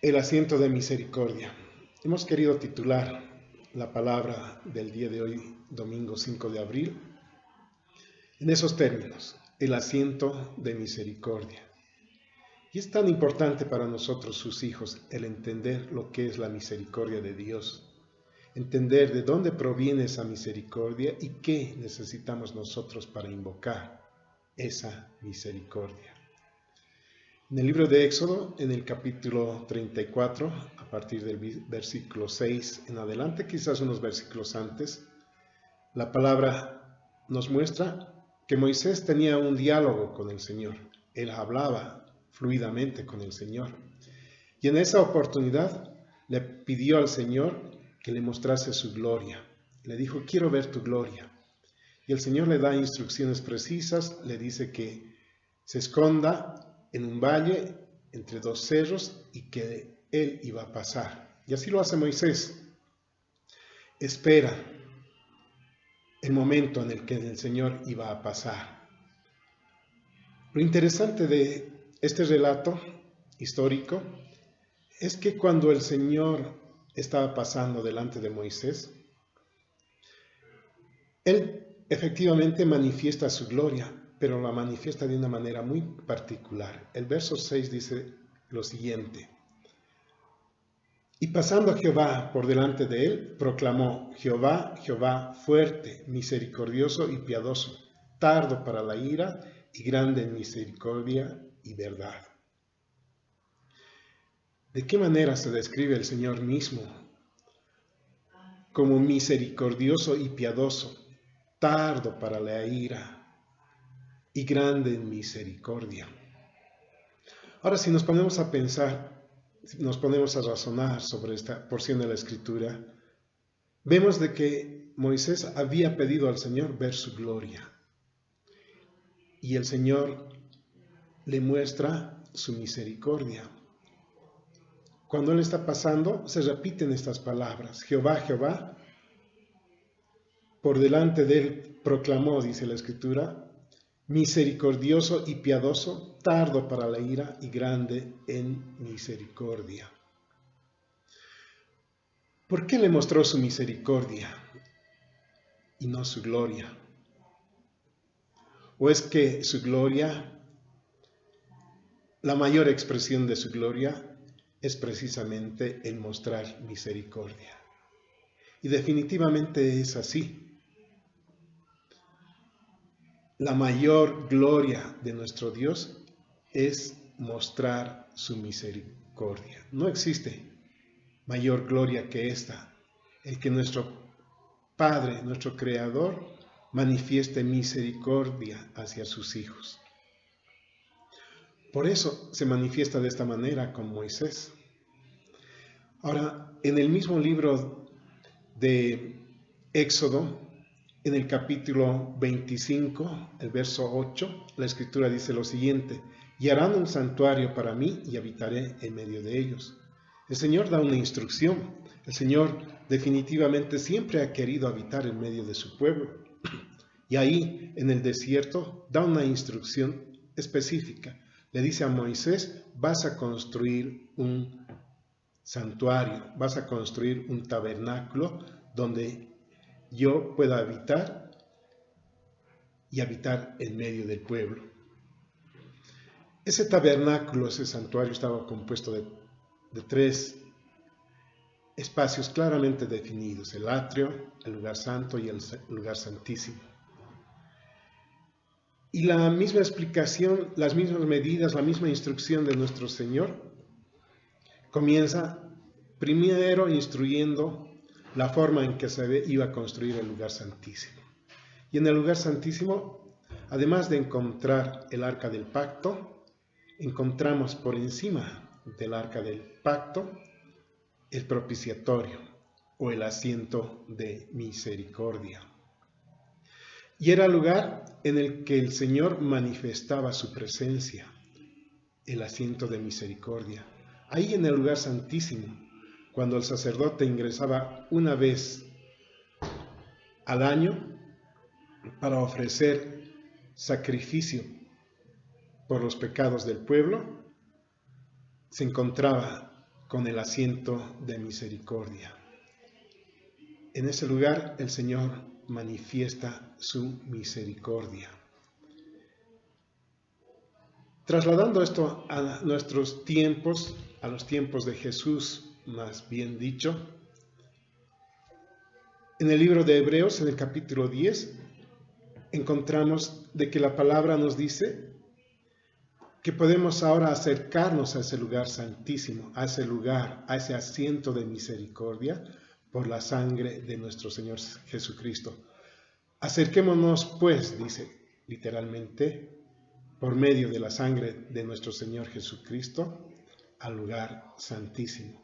El asiento de misericordia. Hemos querido titular la palabra del día de hoy, domingo 5 de abril, en esos términos, el asiento de misericordia. Y es tan importante para nosotros, sus hijos, el entender lo que es la misericordia de Dios, entender de dónde proviene esa misericordia y qué necesitamos nosotros para invocar esa misericordia. En el libro de Éxodo, en el capítulo 34, a partir del versículo 6 en adelante, quizás unos versículos antes, la palabra nos muestra que Moisés tenía un diálogo con el Señor. Él hablaba fluidamente con el Señor. Y en esa oportunidad le pidió al Señor que le mostrase su gloria. Le dijo, quiero ver tu gloria. Y el Señor le da instrucciones precisas, le dice que se esconda en un valle entre dos cerros y que él iba a pasar. Y así lo hace Moisés. Espera el momento en el que el Señor iba a pasar. Lo interesante de este relato histórico es que cuando el Señor estaba pasando delante de Moisés, él efectivamente manifiesta su gloria, pero la manifiesta de una manera muy particular. El verso 6 dice lo siguiente: y pasando Jehová por delante de él, proclamó: Jehová, Jehová, fuerte, misericordioso y piadoso, tardo para la ira y grande en misericordia y verdad. ¿De qué manera se describe el Señor mismo? Como misericordioso y piadoso, tardo para la ira y grande en misericordia. Ahora, si nos ponemos a pensar, si nos ponemos a razonar sobre esta porción de la Escritura, vemos de que Moisés había pedido al Señor ver su gloria. Y el Señor le muestra su misericordia. Cuando él está pasando, se repiten estas palabras: Jehová, Jehová, por delante de él proclamó, dice la Escritura, misericordioso y piadoso, tardo para la ira y grande en misericordia. ¿Por qué le mostró su misericordia y no su gloria? ¿O es que su gloria, la mayor expresión de su gloria, es precisamente el mostrar misericordia? Y definitivamente es así. La mayor gloria de nuestro Dios es mostrar su misericordia. No existe mayor gloria que esta, el que nuestro Padre, nuestro Creador, manifieste misericordia hacia sus hijos. Por eso se manifiesta de esta manera con Moisés. Ahora, en el mismo libro de Éxodo, en el capítulo 25, el verso 8, la Escritura dice lo siguiente: y harán un santuario para mí y habitaré en medio de ellos. El Señor da una instrucción. El Señor definitivamente siempre ha querido habitar en medio de su pueblo. Y ahí, en el desierto, da una instrucción específica. Le dice a Moisés: vas a construir un santuario, vas a construir un tabernáculo donde yo pueda habitar y habitar en medio del pueblo. Ese tabernáculo, ese santuario, estaba compuesto de tres espacios claramente definidos: el atrio, el lugar santo y el lugar santísimo. Y la misma explicación, las mismas medidas, la misma instrucción de nuestro Señor comienza primero instruyendo la forma en que se iba a construir el lugar santísimo. Y en el lugar santísimo, además de encontrar el arca del pacto, encontramos por encima del arca del pacto el propiciatorio o el asiento de misericordia. Y era el lugar en el que el Señor manifestaba su presencia, el asiento de misericordia. Ahí en el lugar santísimo, cuando el sacerdote ingresaba una vez al año para ofrecer sacrificio por los pecados del pueblo, se encontraba con el asiento de misericordia. En ese lugar el Señor manifiesta su misericordia. Trasladando esto a nuestros tiempos, a los tiempos de Jesús, más bien dicho, en el libro de Hebreos, en el capítulo 10, encontramos de que la palabra nos dice que podemos ahora acercarnos a ese lugar santísimo, a ese lugar, a ese asiento de misericordia por la sangre de nuestro Señor Jesucristo. Acerquémonos pues, dice literalmente, por medio de la sangre de nuestro Señor Jesucristo, al lugar santísimo.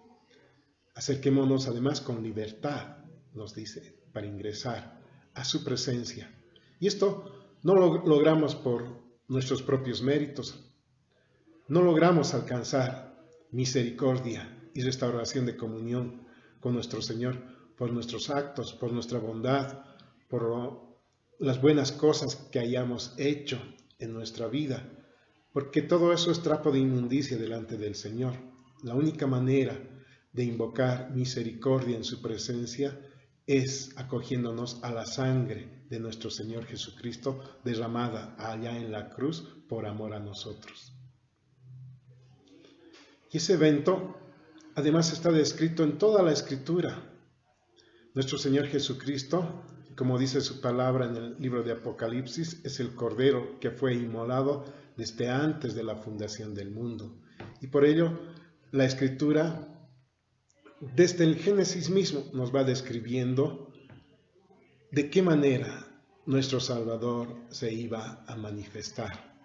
Acerquémonos además con libertad, nos dice, para ingresar a su presencia. Y esto no lo logramos por nuestros propios méritos. No logramos alcanzar misericordia y restauración de comunión con nuestro Señor por nuestros actos, por nuestra bondad, por las buenas cosas que hayamos hecho en nuestra vida, porque todo eso es trapo de inmundicia delante del Señor. La única manera de invocar misericordia en su presencia es acogiéndonos a la sangre de nuestro Señor Jesucristo derramada allá en la cruz por amor a nosotros. Y ese evento además está descrito en toda la Escritura. Nuestro Señor Jesucristo, como dice su palabra en el libro de Apocalipsis, es el Cordero que fue inmolado desde antes de la fundación del mundo. Y por ello, la Escritura, desde el Génesis mismo, nos va describiendo de qué manera nuestro Salvador se iba a manifestar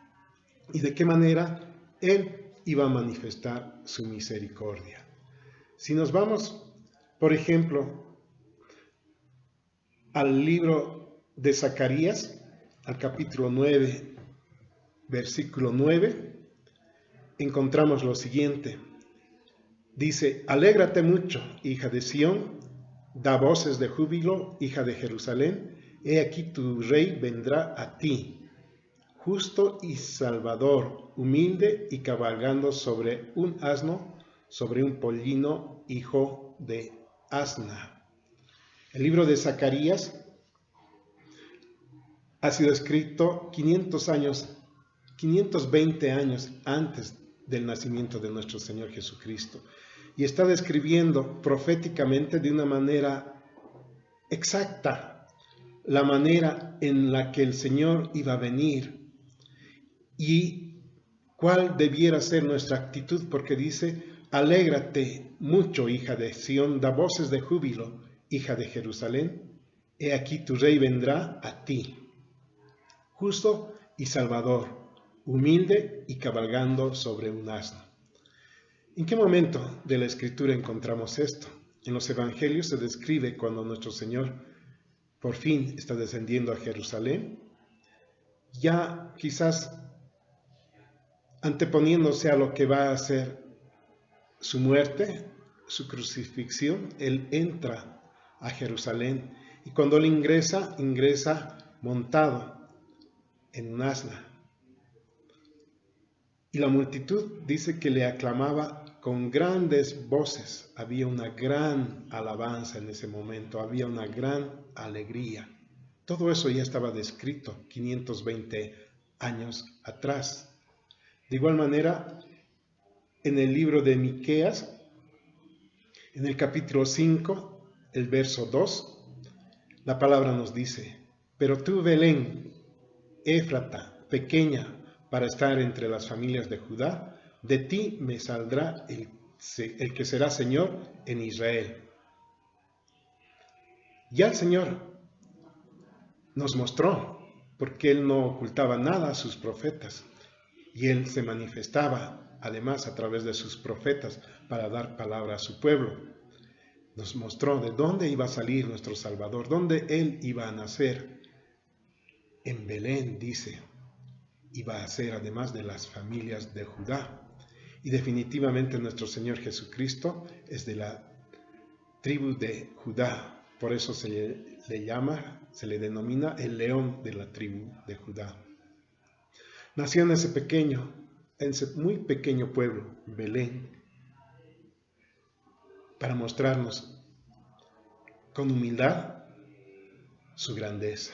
y de qué manera Él iba a manifestar su misericordia. Si nos vamos, por ejemplo, al libro de Zacarías, al capítulo 9, versículo 9, encontramos lo siguiente. Dice: alégrate mucho, hija de Sión, da voces de júbilo, hija de Jerusalén, he aquí tu rey vendrá a ti, justo y salvador, humilde y cabalgando sobre un asno, sobre un pollino, hijo de asna. El libro de Zacarías ha sido escrito 520 años antes del nacimiento de nuestro Señor Jesucristo, y está describiendo proféticamente de una manera exacta la manera en la que el Señor iba a venir y cuál debiera ser nuestra actitud, porque dice: alégrate mucho, hija de Sión, da voces de júbilo, hija de Jerusalén, he aquí tu rey vendrá a ti, justo y salvador, humilde y cabalgando sobre un asno. ¿En qué momento de la Escritura encontramos esto? En los Evangelios se describe cuando nuestro Señor por fin está descendiendo a Jerusalén, ya quizás anteponiéndose a lo que va a ser su muerte, su crucifixión. Él entra a Jerusalén y cuando él ingresa montado en un asna. Y la multitud dice que le aclamaba con grandes voces. Había una gran alabanza en ese momento, había una gran alegría. Todo eso ya estaba descrito 520 años atrás. De igual manera, en el libro de Miqueas, en el capítulo 5, el verso 2, la palabra nos dice: pero tú, Belén, Éfrata, pequeña para estar entre las familias de Judá, de ti me saldrá el que será Señor en Israel. Ya el Señor nos mostró, porque Él no ocultaba nada a sus profetas, y Él se manifestaba además a través de sus profetas para dar palabra a su pueblo. Nos mostró de dónde iba a salir nuestro Salvador, dónde Él iba a nacer. En Belén, dice, iba a ser además de las familias de Judá. Y definitivamente nuestro Señor Jesucristo es de la tribu de Judá. Por eso se le denomina el león de la tribu de Judá. Nació en ese muy pequeño pueblo, Belén. para mostrarnos con humildad su grandeza.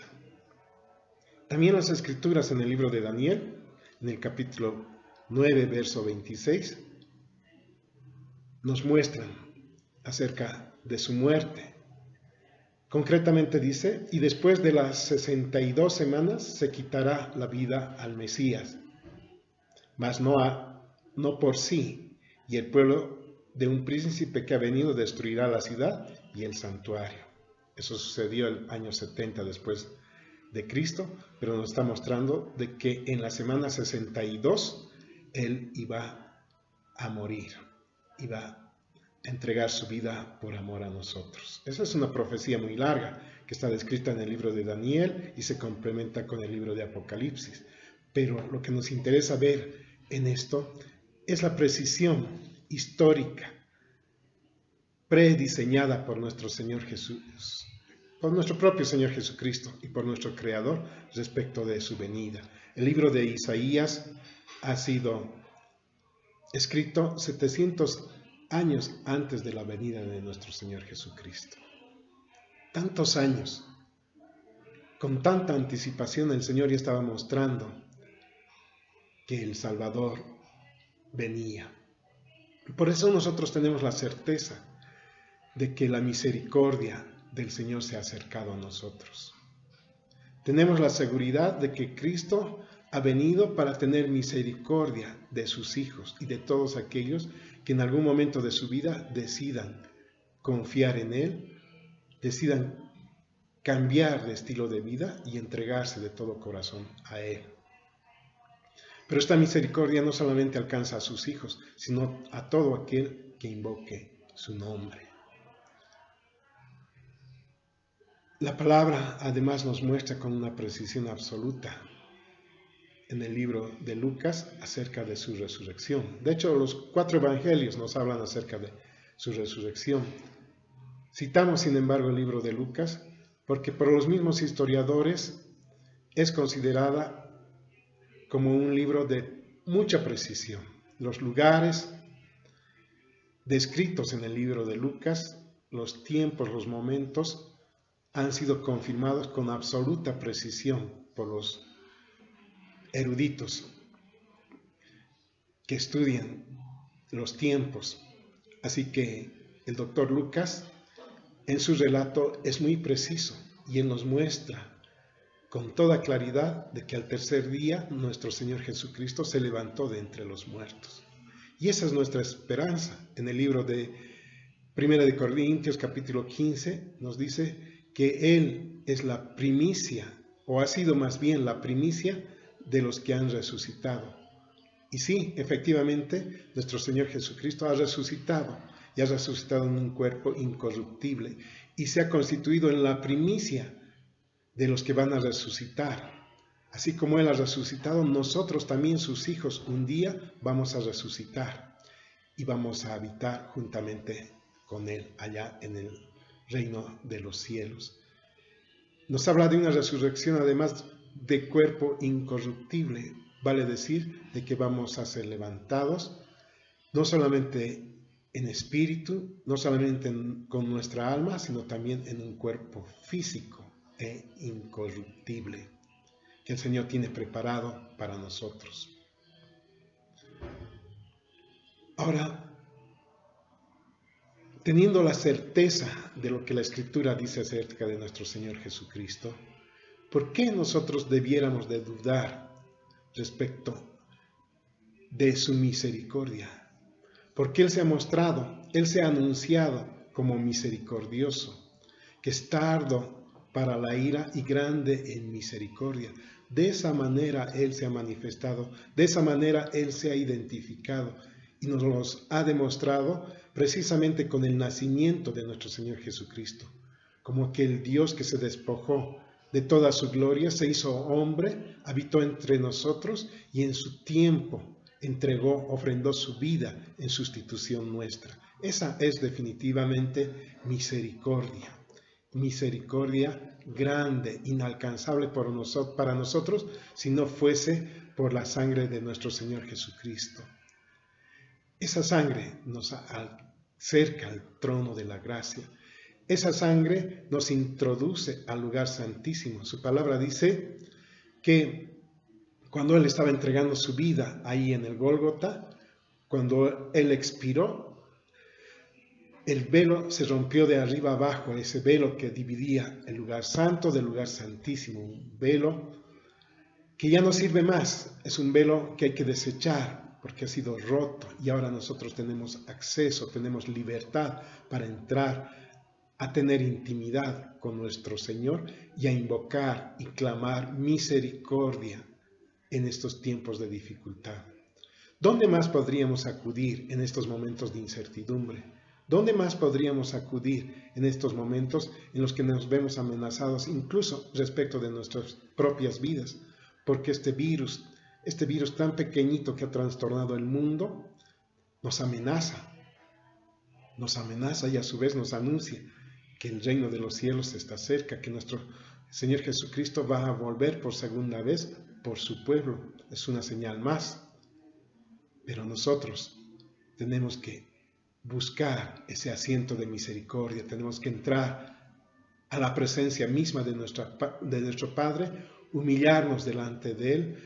También las Escrituras en el libro de Daniel, en el capítulo 9, verso 26, nos muestran acerca de su muerte. Concretamente dice, y después de las 62 semanas se quitará la vida al Mesías, mas no por sí, y el pueblo de un príncipe que ha venido destruirá la ciudad y el santuario. Eso sucedió el año 70 después de Cristo, pero nos está mostrando de que en la semana 62 Él iba a morir, iba a entregar su vida por amor a nosotros. Esa es una profecía muy larga que está descrita en el libro de Daniel y se complementa con el libro de Apocalipsis. Pero lo que nos interesa ver en esto es la precisión histórica prediseñada por nuestro Señor Jesús, por nuestro propio Señor Jesucristo y por nuestro Creador respecto de su venida. El libro de Isaías ha sido escrito 700 años antes de la venida de nuestro Señor Jesucristo. Tantos años, con tanta anticipación, el Señor ya estaba mostrando que el Salvador venía. Por eso nosotros tenemos la certeza de que la misericordia del Señor se ha acercado a nosotros. Tenemos la seguridad de que Cristo ha venido para tener misericordia de sus hijos y de todos aquellos que en algún momento de su vida decidan confiar en Él, decidan cambiar de estilo de vida y entregarse de todo corazón a Él. Pero esta misericordia no solamente alcanza a sus hijos, sino a todo aquel que invoque su nombre. La palabra además nos muestra con una precisión absoluta en el libro de Lucas acerca de su resurrección. De hecho, los 4 evangelios nos hablan acerca de su resurrección. Citamos, sin embargo, el libro de Lucas porque por los mismos historiadores es considerada como un libro de mucha precisión. Los lugares descritos en el libro de Lucas, los tiempos, los momentos, han sido confirmados con absoluta precisión por los eruditos que estudian los tiempos. Así que el doctor Lucas en su relato es muy preciso y él nos muestra con toda claridad de que al tercer día nuestro Señor Jesucristo se levantó de entre los muertos. Y esa es nuestra esperanza. En el libro de 1 de Corintios capítulo 15 nos dice que Él es la primicia, o ha sido más bien la primicia de los que han resucitado. Y sí, efectivamente, nuestro Señor Jesucristo ha resucitado, y ha resucitado en un cuerpo incorruptible, y se ha constituido en la primicia de los que van a resucitar. Así como Él ha resucitado, nosotros también, sus hijos, un día vamos a resucitar y vamos a habitar juntamente con Él allá en el reino de los cielos. Nos habla de una resurrección además de cuerpo incorruptible, vale decir de que vamos a ser levantados no solamente en espíritu, no solamente con nuestra alma, sino también en un cuerpo físico e incorruptible que el Señor tiene preparado para nosotros. Ahora, teniendo la certeza de lo que la Escritura dice acerca de nuestro Señor Jesucristo, ¿por qué nosotros debiéramos de dudar respecto de su misericordia? Porque Él se ha mostrado, Él se ha anunciado como misericordioso, que es tardo para la ira y grande en misericordia. De esa manera Él se ha manifestado, de esa manera Él se ha identificado y nos los ha demostrado precisamente con el nacimiento de nuestro Señor Jesucristo, como aquel Dios que se despojó de toda su gloria, se hizo hombre, habitó entre nosotros y en su tiempo entregó, ofrendó su vida en sustitución nuestra. Esa es definitivamente misericordia. Misericordia grande, inalcanzable para nosotros, si no fuese por la sangre de nuestro Señor Jesucristo. Esa sangre nos cerca al trono de la gracia. Esa sangre nos introduce al lugar santísimo. Su palabra dice que cuando Él estaba entregando su vida ahí en el Gólgota, cuando Él expiró, el velo se rompió de arriba abajo, ese velo que dividía el lugar santo del lugar santísimo, un velo que ya no sirve más, es un velo que hay que desechar porque ha sido roto y ahora nosotros tenemos acceso, tenemos libertad para entrar a tener intimidad con nuestro Señor y a invocar y clamar misericordia en estos tiempos de dificultad. ¿Dónde más podríamos acudir en estos momentos de incertidumbre? ¿Dónde más podríamos acudir en estos momentos en los que nos vemos amenazados incluso respecto de nuestras propias vidas? Porque este virus tan pequeñito que ha trastornado el mundo, nos amenaza y a su vez nos anuncia que el reino de los cielos está cerca, que nuestro Señor Jesucristo va a volver por segunda vez por su pueblo. Es una señal más. Pero nosotros tenemos que buscar ese asiento de misericordia, tenemos que entrar a la presencia misma de nuestro Padre, humillarnos delante de Él,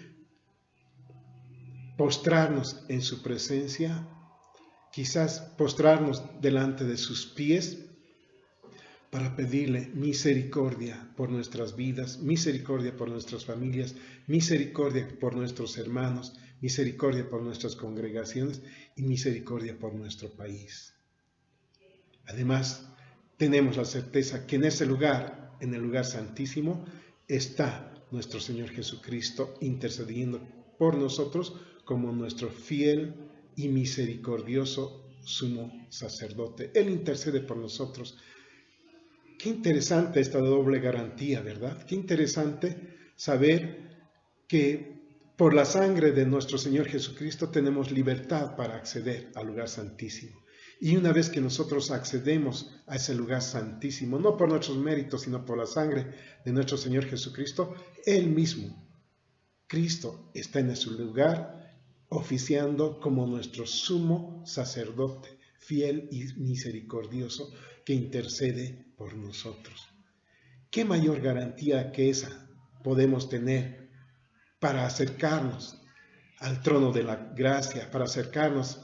postrarnos en su presencia, quizás postrarnos delante de sus pies para pedirle misericordia por nuestras vidas, misericordia por nuestras familias, misericordia por nuestros hermanos, misericordia por nuestras congregaciones y misericordia por nuestro país. Además, tenemos la certeza que en ese lugar, en el lugar santísimo, está nuestro Señor Jesucristo intercediendo por nosotros como nuestro fiel y misericordioso sumo sacerdote. Él intercede por nosotros. Qué interesante esta doble garantía, ¿verdad? Qué interesante saber que por la sangre de nuestro Señor Jesucristo tenemos libertad para acceder al lugar santísimo. Y una vez que nosotros accedemos a ese lugar santísimo, no por nuestros méritos, sino por la sangre de nuestro Señor Jesucristo, Él mismo, Cristo, está en ese lugar oficiando como nuestro sumo sacerdote, fiel y misericordioso, que intercede por nosotros. ¿Qué mayor garantía que esa podemos tener para acercarnos al trono de la gracia, para acercarnos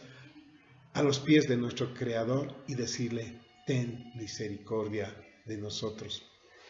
a los pies de nuestro Creador y decirle, ten misericordia de nosotros?